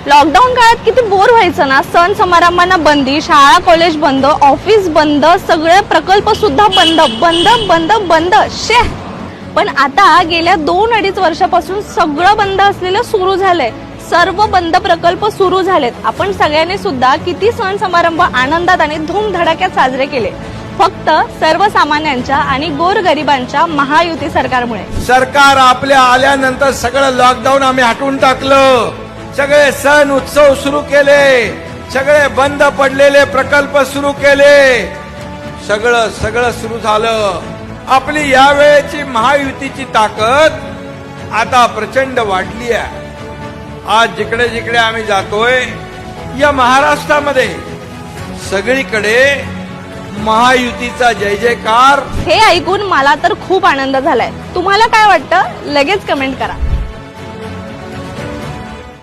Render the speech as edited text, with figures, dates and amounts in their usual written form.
Lockdown काळात किती bore व्हायचं ना. सण समारंभांना बंदी, शाळा कॉलेज बंद, ऑफिस बंद, सगळे प्रकल्प सुद्धा बंद बंद बंद बंद शे. पण आता गेल्या 2-2.5 वर्षापासून सगळं बंद असलेलं सुरू झालंय. सर्व बंद प्रकल्प सुरू झालेत. आपण सगळ्यांनी सुद्धा किती सण समारंभ आनंदात आणि धूमधडाक्यात साजरे केले, फक्त सर्वसामान्यांच्या आणि गोरगरिबांच्या महायुती सरकारमुळे. सरकार आपल्या आल्यानंतर सगळं लॉकडाऊन आम्ही हटवून टाकलं. सगळे सण उत्सव सुरू केले, सगळे बंद पडलेले प्रकल्प सुरू केले, सगळं सुरू झालं. आपली यावेळेची महायुतीची ताकद आता प्रचंड वाढली आहे. आज जिकडे जिकडे आम्ही जातोय या महाराष्ट्रामध्ये सगळीकडे महायुतीचा जय जयकार. हे ऐकून मला तर खूप आनंद झालाय. तुम्हाला काय वाटतं लगेच कमेंट करा.